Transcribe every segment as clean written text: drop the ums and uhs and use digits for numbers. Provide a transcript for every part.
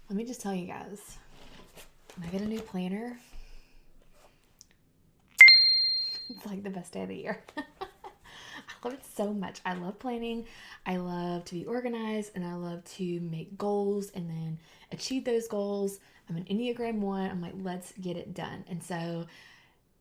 Let me just tell you guys, when I get a new planner, it's like the best day of the year. I love it so much. I love planning. I love to be organized and I love to make goals and then achieve those goals. I'm an Enneagram 1. I'm like, let's get it done. And so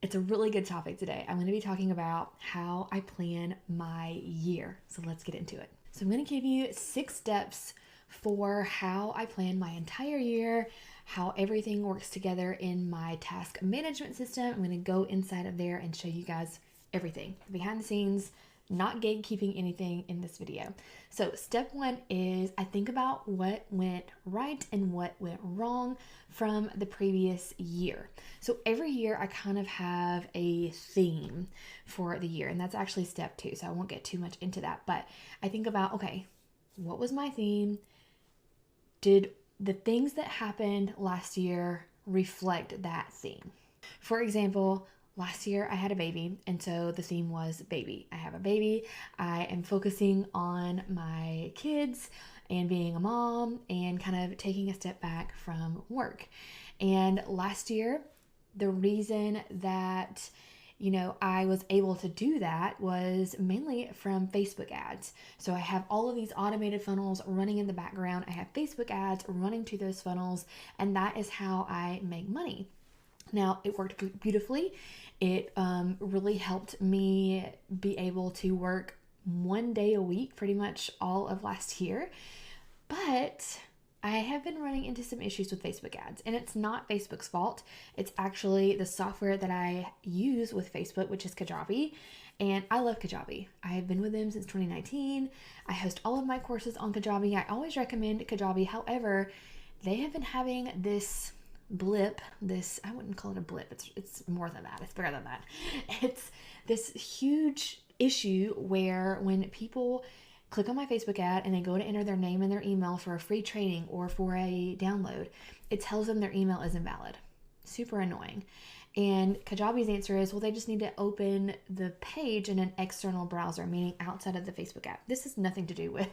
it's a really good topic today. I'm going to be talking about how I plan my year. So let's get into it. So I'm going to give you 6 steps for how I plan my entire year, how everything works together in my task management system. I'm going to go inside of there and show you guys everything behind the scenes, not gatekeeping anything in this video. So step 1 is I think about what went right and what went wrong from the previous year. So every year I kind of have a theme for the year, and that's actually step 2. So I won't get too much into that, but I think about, okay, what was my theme? Did the things that happened last year reflect that theme? For example, last year I had a baby, and so the theme was baby. I have a baby. I am focusing on my kids and being a mom and kind of taking a step back from work. And last year, the reason that I was able to do that was mainly from Facebook ads. So I have all of these automated funnels running in the background. I have Facebook ads running to those funnels, and that is how I make money. Now, it worked beautifully. It really helped me be able to work 1 day a week pretty much all of last year. But I have been running into some issues with Facebook ads, and it's not Facebook's fault. It's actually the software that I use with Facebook, which is Kajabi, and I love Kajabi. I have been with them since 2019. I host all of my courses on Kajabi. I always recommend Kajabi. However, they have been having this blip, I wouldn't call it a blip. It's more than that. It's bigger than that. It's this huge issue where when people click on my Facebook ad and they go to enter their name and their email for a free training or for a download, it tells them their email is invalid. Super annoying. And Kajabi's answer is, well, they just need to open the page in an external browser, meaning outside of the Facebook app. This has nothing to do with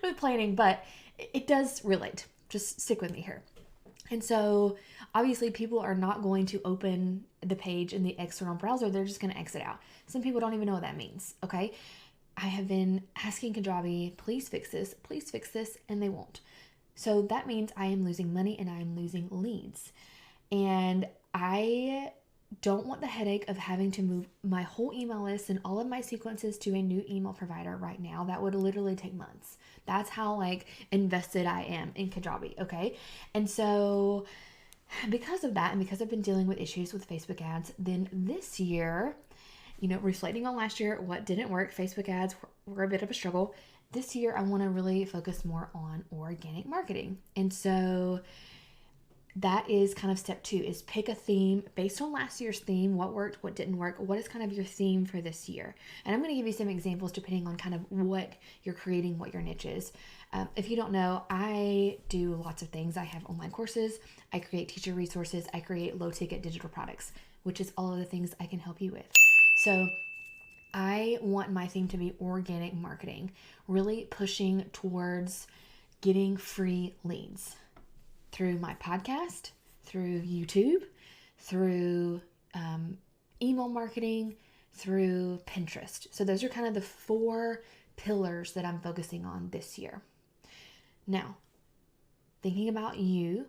with planning, but it does relate. Just stick with me here. And so obviously people are not going to open the page in the external browser. They're just going to exit out. Some people don't even know what that means. Okay. I have been asking Kajabi, please fix this, and they won't. So that means I am losing money and I am losing leads. And I don't want the headache of having to move my whole email list and all of my sequences to a new email provider right now. That would literally take months. That's how invested I am in Kajabi, okay? And so because of that, and because I've been dealing with issues with Facebook ads, then this year, reflecting on last year, what didn't work, Facebook ads were a bit of a struggle. This year, I want to really focus more on organic marketing. And so that is kind of step 2, is pick a theme based on last year's theme. What worked, what didn't work, what is kind of your theme for this year? And I'm going to give you some examples depending on kind of what you're creating, what your niche is. If you don't know, I do lots of things. I have online courses, I create teacher resources, I create low ticket digital products, which is all of the things I can help you with. So I want my theme to be organic marketing, really pushing towards getting free leads through my podcast, through YouTube, through email marketing, through Pinterest. So those are kind of the 4 pillars that I'm focusing on this year. Now, thinking about you,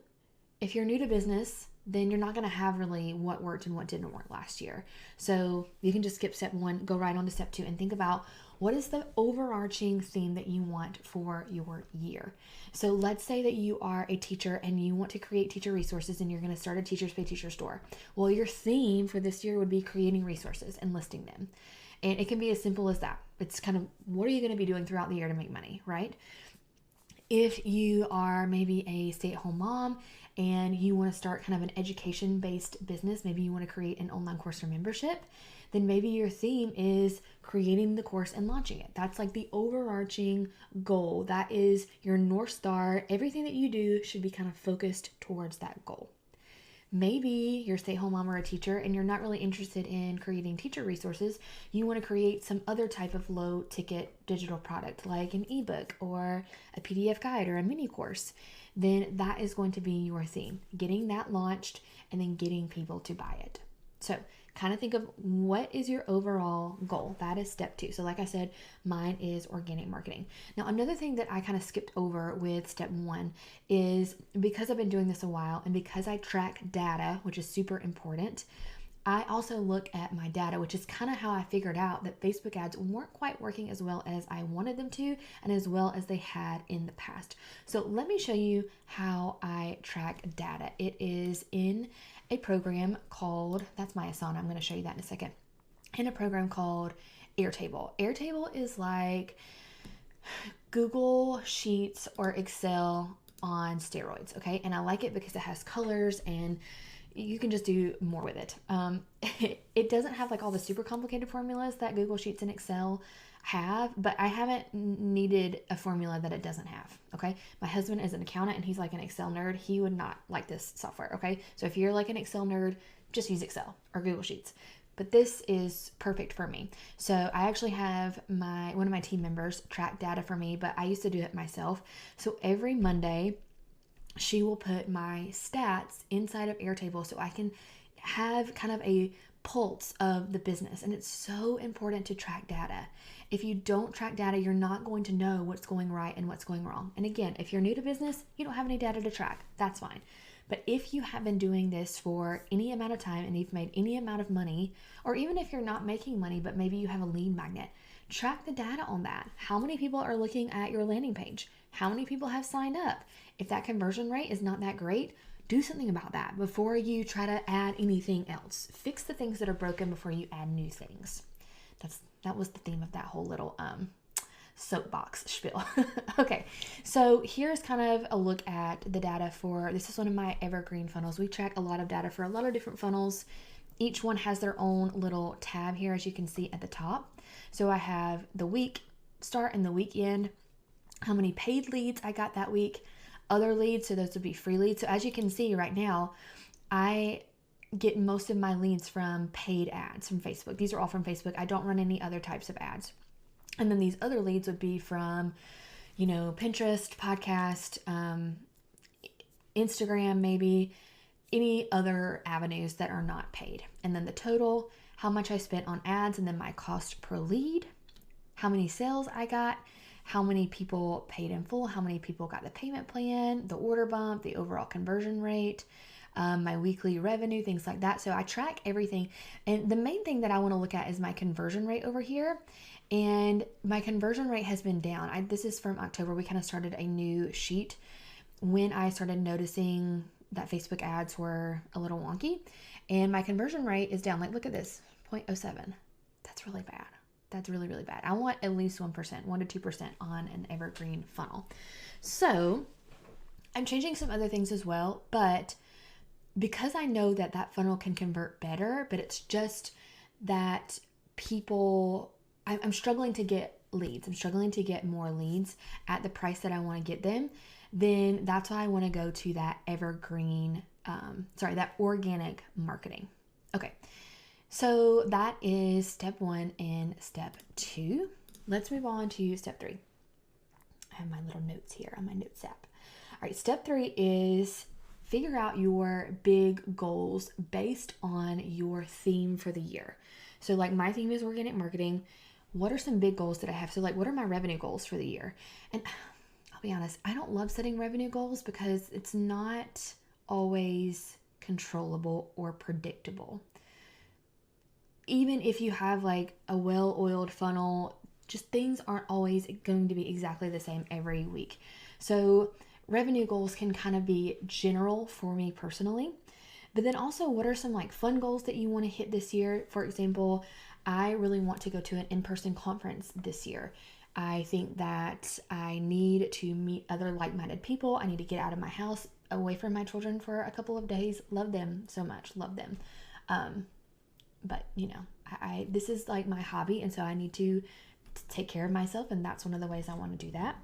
if you're new to business, then you're not going to have really what worked and what didn't work last year. So you can just skip step 1, go right on to step 2, and think about what is the overarching theme that you want for your year. So let's say that you are a teacher and you want to create teacher resources and you're going to start a Teachers Pay Teacher store. Well, your theme for this year would be creating resources and listing them. And it can be as simple as that. It's kind of, what are you going to be doing throughout the year to make money, right? If you are maybe a stay-at-home mom and you want to start kind of an education-based business, maybe you want to create an online course or membership, then maybe your theme is creating the course and launching it. That's like the overarching goal. That is your North Star. Everything that you do should be kind of focused towards that goal. Maybe you're a stay-at-home mom or a teacher and you're not really interested in creating teacher resources. You want to create some other type of low-ticket digital product like an ebook or a PDF guide or a mini course. then that is going to be your theme, getting that launched and then getting people to buy it. So kind of think of what is your overall goal. That is step 2. So like I said, mine is organic marketing. Now, another thing that I kind of skipped over with step 1 is, because I've been doing this a while and because I track data, which is super important, I also look at my data, which is kind of how I figured out that Facebook ads weren't quite working as well as I wanted them to and as well as they had in the past. So let me show you how I track data. It is in a program called, that's my Asana, I'm going to show you that in a second, in a program called Airtable. Airtable is like Google Sheets or Excel on steroids, okay? And I like it because it has colors and you can just do more with it. It doesn't have like all the super complicated formulas that Google Sheets and Excel have, but I haven't needed a formula that it doesn't have, okay? My husband is an accountant and he's like an Excel nerd. He would not like this software, okay? So if you're like an Excel nerd, just use Excel or Google Sheets. But this is perfect for me. So I actually have one of my team members track data for me, but I used to do it myself. So every Monday, she will put my stats inside of Airtable so I can have kind of a pulse of the business. And it's so important to track data. If you don't track data, you're not going to know what's going right and what's going wrong. And again, if you're new to business, you don't have any data to track. That's fine. But if you have been doing this for any amount of time and you've made any amount of money, or even if you're not making money, but maybe you have a lead magnet, track the data on that. How many people are looking at your landing page? How many people have signed up? If that conversion rate is not that great, do something about that before you try to add anything else. Fix the things that are broken before you add new things. That was the theme of that whole little soapbox spiel. Okay, so here's kind of a look at the data for, this is one of my evergreen funnels. We track a lot of data for a lot of different funnels. Each one has their own little tab here, as you can see at the top. So I have the week start and the week end, how many paid leads I got that week, other leads, so those would be free leads. So as you can see right now, I get most of my leads from paid ads from Facebook. These are all from Facebook. I don't run any other types of ads. And then these other leads would be from, Pinterest, podcast, Instagram, maybe any other avenues that are not paid. And then the total, how much I spent on ads, and then my cost per lead, how many sales I got, how many people paid in full, how many people got the payment plan, the order bump, the overall conversion rate, my weekly revenue, things like that. So I track everything. And the main thing that I want to look at is my conversion rate over here. And my conversion rate has been down. This is from October. We kind of started a new sheet when I started noticing that Facebook ads were a little wonky. And my conversion rate is down. Like, look at this, 0.07. That's really bad. That's really, really bad. I want at least 1%, 1 to 2% on an evergreen funnel. So I'm changing some other things as well, but because I know that that funnel can convert better, but it's just that I'm struggling to get leads. I'm struggling to get more leads at the price that I want to get them. Then that's why I want to go to that that organic marketing. Okay. So that is step 1 and step 2. Let's move on to step 3. I have my little notes here on my notes app. All right, step 3 is figure out your big goals based on your theme for the year. So like my theme is organic marketing. What are some big goals that I have? So like, what are my revenue goals for the year? And I'll be honest, I don't love setting revenue goals because it's not always controllable or predictable. Even if you have like a well-oiled funnel, just things aren't always going to be exactly the same every week. So revenue goals can kind of be general for me personally. But then also, what are some like fun goals that you want to hit this year? For example, I really want to go to an in-person conference this year. I think that I need to meet other like-minded people. I need to get out of my house, away from my children for a couple of days. Love them so much. Love them. But this is like my hobby, and so I need to take care of myself, and that's one of the ways I want to do that.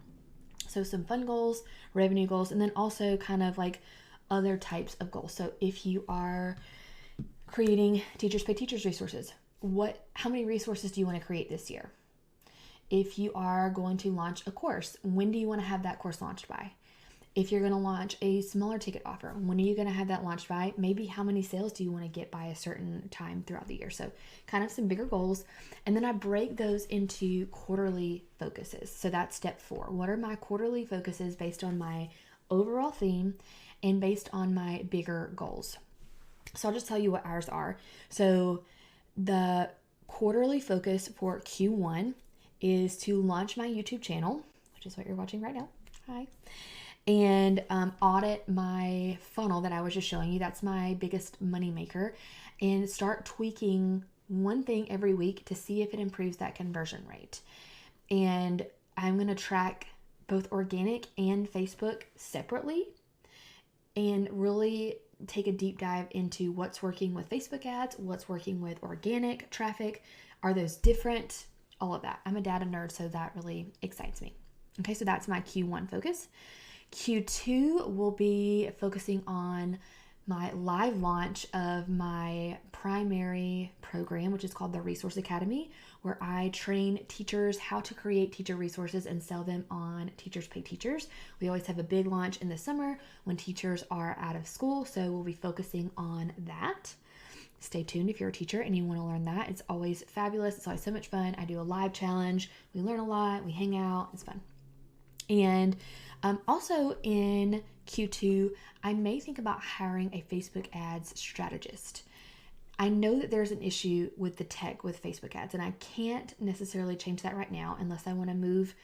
So some fun goals, revenue goals, and then also kind of like other types of goals. So if you are creating Teachers Pay Teachers resources, how many resources do you want to create this year? If you are going to launch a course, when do you want to have that course launched by? If you're going to launch a smaller ticket offer, when are you going to have that launched by? Maybe how many sales do you want to get by a certain time throughout the year? So kind of some bigger goals. And then I break those into quarterly focuses. So that's step 4. What are my quarterly focuses based on my overall theme and based on my bigger goals? So I'll just tell you what ours are. So the quarterly focus for Q1 is to launch my YouTube channel, which is what you're watching right now. Hi. And audit my funnel that I was just showing you. That's my biggest money maker. And start tweaking one thing every week to see if it improves that conversion rate. And I'm going to track both organic and Facebook separately and really take a deep dive into what's working with Facebook ads, what's working with organic traffic. Are those different? All of that. I'm a data nerd, so that really excites me. Okay, so that's my Q1 focus. Q2 will be focusing on my live launch of my primary program, which is called the Resource Academy, where I train teachers how to create teacher resources and sell them on Teachers Pay Teachers. We always have a big launch in the summer when teachers are out of school, so we'll be focusing on that. Stay tuned if you're a teacher and you want to learn that. It's always fabulous. It's always so much fun. I do a live challenge. We learn a lot. We hang out. It's fun. And also in Q2, I may think about hiring a Facebook ads strategist. I know that there's an issue with the tech with Facebook ads, and I can't necessarily change that right now unless I want to move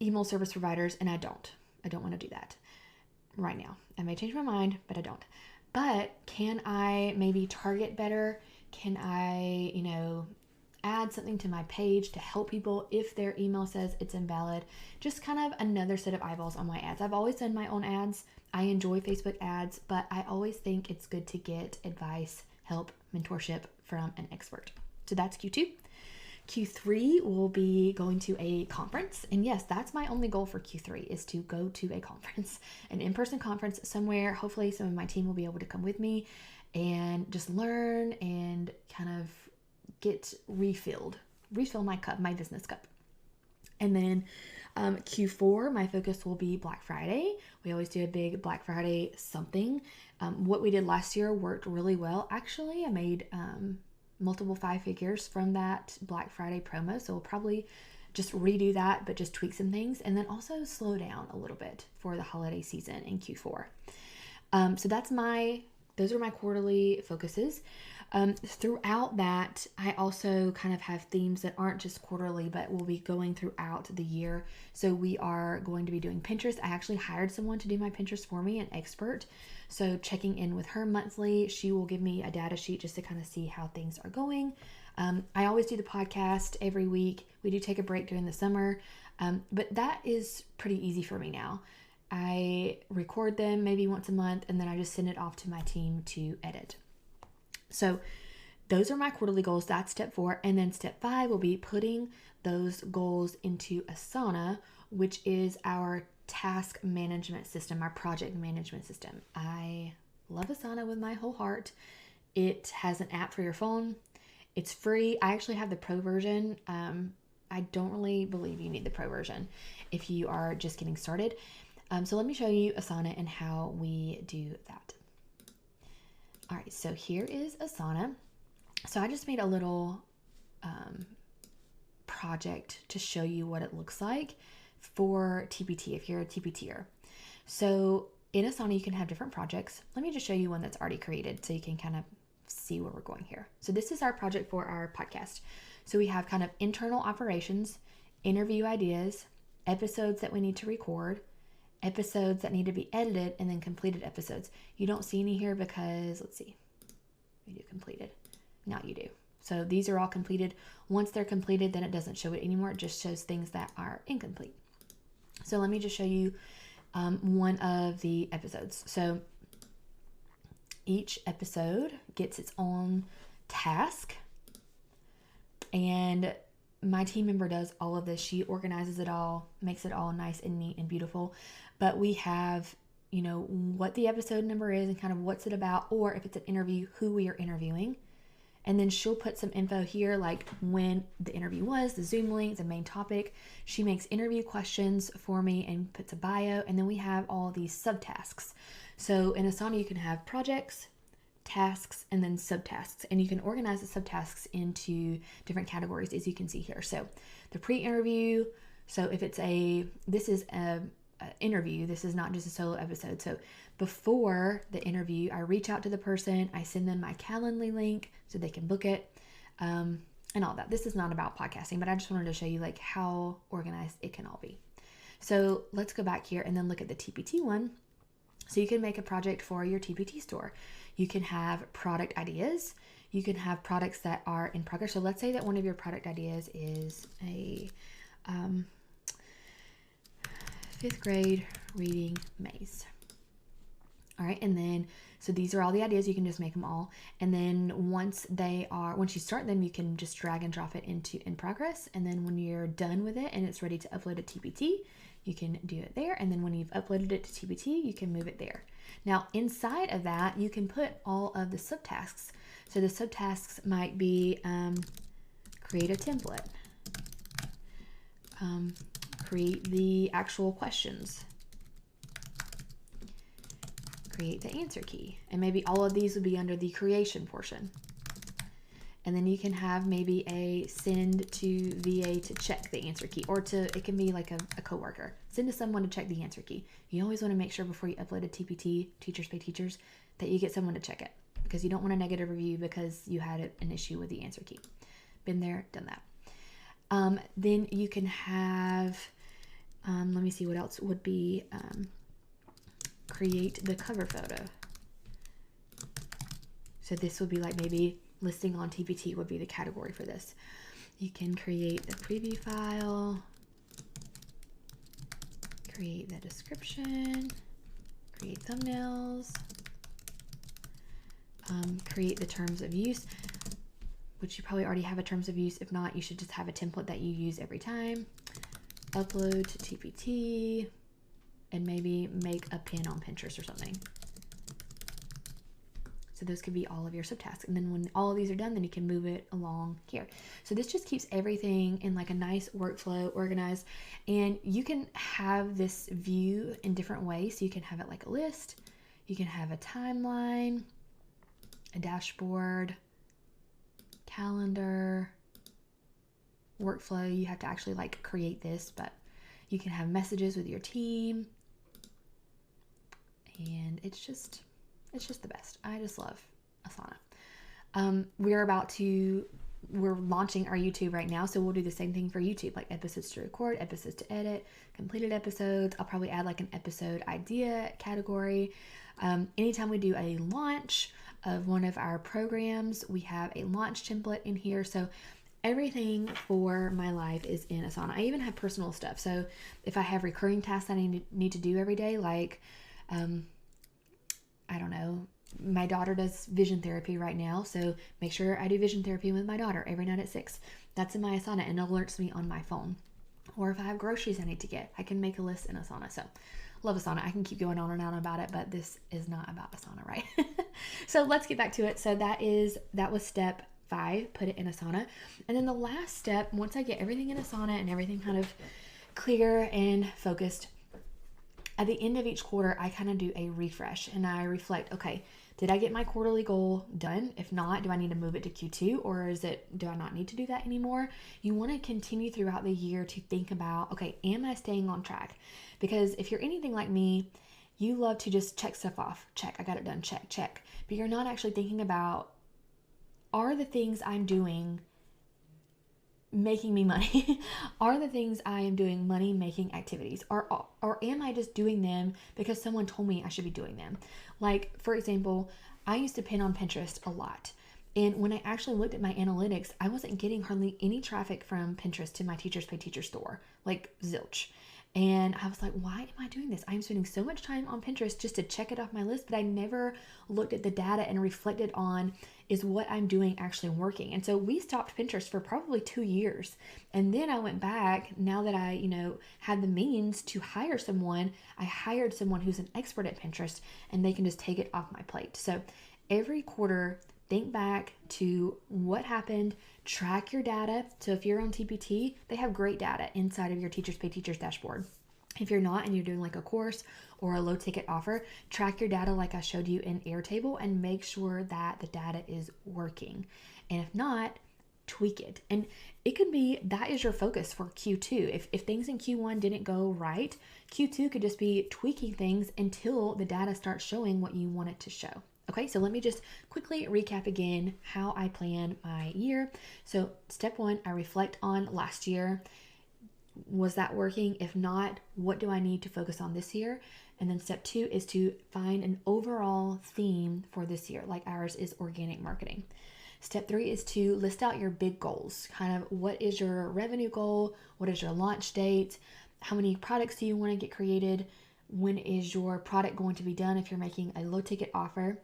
email service providers, and I don't. I don't want to do that right now. I may change my mind, but I don't. But can I maybe target better? Can I, add something to my page to help people if their email says it's invalid? Just kind of another set of eyeballs on my ads. I've always done my own ads. I enjoy Facebook ads, but I always think it's good to get advice, help, mentorship from an expert. So that's Q2. Q3 will be going to a conference. And yes, that's my only goal for Q3 is to go to a conference, an in-person conference somewhere. Hopefully some of my team will be able to come with me and just learn and kind of get refill my cup, my business cup. And then Q4, my focus will be Black Friday. We always do a big Black Friday something. What we did last year worked really well. Actually, I made multiple 5 figures from that Black Friday promo. So we'll probably just redo that, but just tweak some things and then also slow down a little bit for the holiday season in Q4. So those are my quarterly focuses. Throughout that, I also kind of have themes that aren't just quarterly, but will be going throughout the year. So we are going to be doing Pinterest. I actually hired someone to do my Pinterest for me, an expert. So checking in with her monthly, she will give me a data sheet just to kind of see how things are going. I always do the podcast every week. We do take a break during the summer, but that is pretty easy for me now. I record them maybe once a month, and then I just send it off to my team to edit. So those are my quarterly goals. That's step 4. And then step 5 will be putting those goals into Asana, which is our task management system, our project management system. I love Asana with my whole heart. It has an app for your phone. It's free. I actually have the pro version. I don't really believe you need the pro version if you are just getting started. So let me show you Asana and how we do that. All right, so here is Asana. So I just made a little project to show you what it looks like for TPT, if you're a TPTer. So in Asana, you can have different projects. Let me just show you one that's already created so you can kind of see where we're going here. So this is our project for our podcast. So we have kind of internal operations, interview ideas, episodes that we need to record, episodes that need to be edited, and then completed episodes. You don't see any here because, let's see, we do completed. Now you do. So these are all completed. Once they're completed, then it doesn't show it anymore. It just shows things that are incomplete. So let me just show you one of the episodes. So each episode gets its own task, and my team member does all of this. She organizes it all, makes it all nice and neat and beautiful. But we have, what the episode number is and kind of what's it about, or if it's an interview, who we are interviewing. And then she'll put some info here, like when the interview was, the Zoom link, the main topic. She makes interview questions for me and puts a bio. And then we have all these subtasks. So in Asana, you can have projects, tasks, and then subtasks. And you can organize the subtasks into different categories, as you can see here. So the pre-interview. So if it's this is a interview, this is not just a solo episode. So before the interview, I reach out to the person, I send them my Calendly link so they can book it, and all that. This is not about podcasting, but I just wanted to show you like how organized it can all be. So let's go back here and then look at the TPT one. So you can make a project for your TPT store. You can have product ideas. You can have products that are in progress. So let's say that one of your product ideas is a 5th grade reading maze. All right, and then, so these are all the ideas. You can just make them all. And then once you start them, you can just drag and drop it into in progress. And then when you're done with it and it's ready to upload to TPT, you can do it there. And then when you've uploaded it to TPT, you can move it there. Now, inside of that, you can put all of the subtasks. So the subtasks might be create a template, create the actual questions, create the answer key, and maybe all of these would be under the creation portion. And then you can have maybe a send to VA to check the answer key, or it can be like a coworker. Send to someone to check the answer key. You always want to make sure before you upload a TPT, Teachers Pay Teachers, that you get someone to check it, because you don't want a negative review because you had an issue with the answer key. Been there, done that. Then you can have, let me see what else would be, create the cover photo. So this would be like maybe listing on TPT would be the category for this. You can create the preview file, create the description, create thumbnails, create the terms of use, which you probably already have a terms of use. If not, you should just have a template that you use every time. Upload to TPT, and maybe make a pin on Pinterest or something. So those could be all of your subtasks. And then when all of these are done, then you can move it along here. So this just keeps everything in like a nice workflow, organized. And you can have this view in different ways. So you can have it like a list. You can have a timeline, a dashboard, calendar, workflow. You have to actually like create this, but you can have messages with your team. And it's just the best. I just love Asana. We're launching our YouTube right now, so we'll do the same thing for YouTube, like episodes to record, episodes to edit, completed episodes. I'll probably add like an episode idea category. Anytime we do a launch of one of our programs, we have a launch template in here. So everything for my life is in Asana. I even have personal stuff. So if I have recurring tasks that I need to do every day, like I don't know, my daughter does vision therapy right now, so make sure I do vision therapy with my daughter every night at 6. That's in my Asana, and it alerts me on my phone. Or if I have groceries I need to get, I can make a list in Asana. So love Asana. I can keep going on and on about it, but this is not about Asana, right? So let's get back to it. So that was step 5, put it in Asana. And then the last step, once I get everything in Asana and everything kind of clear and focused, at the end of each quarter, I kind of do a refresh and I reflect, okay, did I get my quarterly goal done? If not, do I need to move it to Q2, or do I not need to do that anymore? You want to continue throughout the year to think about, okay, am I staying on track? Because if you're anything like me, you love to just check stuff off. Check, I got it done, check. But you're not actually thinking about, are the things I'm doing making me money? Are the things I am doing money making activities? Or am I just doing them because someone told me I should be doing them? Like, for example, I used to pin on Pinterest a lot. And when I actually looked at my analytics, I wasn't getting hardly any traffic from Pinterest to my Teachers Pay Teacher store, like zilch. And I was like, why am I doing this? I'm spending so much time on Pinterest just to check it off my list, but I never looked at the data and reflected on, is what I'm doing actually working? And so we stopped Pinterest for probably 2 years. And then I went back, now that I, had the means to hire someone, I hired someone who's an expert at Pinterest, and they can just take it off my plate. So every quarter, think back to what happened, track your data. So if you're on TPT, they have great data inside of your Teachers Pay Teachers dashboard. If you're not and you're doing like a course or a low ticket offer, track your data like I showed you in Airtable and make sure that the data is working. And if not, tweak it. And it could be that is your focus for Q2. If things in Q1 didn't go right, Q2 could just be tweaking things until the data starts showing what you want it to show. Okay, so let me just quickly recap again how I plan my year. So step one, I reflect on last year. Was that working? If not, what do I need to focus on this year? And then step two is to find an overall theme for this year, like ours is organic marketing. Step three is to list out your big goals. Kind of what is your revenue goal? What is your launch date? How many products do you want to get created? When is your product going to be done if you're making a low ticket offer?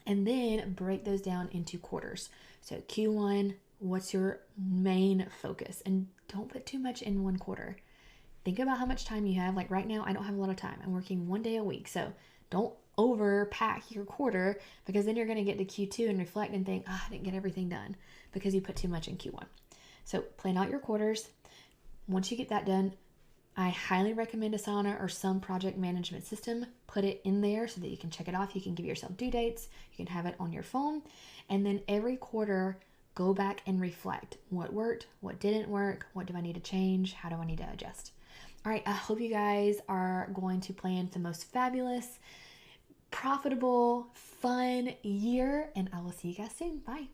And then break those down into quarters. So Q1, what's your main focus? And don't put too much in one quarter. Think about how much time you have. Like right now, I don't have a lot of time. I'm working 1 day a week. So don't overpack your quarter, because then you're going to get to Q2 and reflect and think, I didn't get everything done because you put too much in Q1. So plan out your quarters. Once you get that done, I highly recommend Asana or some project management system. Put it in there so that you can check it off. You can give yourself due dates. You can have it on your phone. And then every quarter, go back and reflect. What worked? What didn't work? What do I need to change? How do I need to adjust? All right, I hope you guys are going to plan the most fabulous, profitable, fun year, and I will see you guys soon. Bye.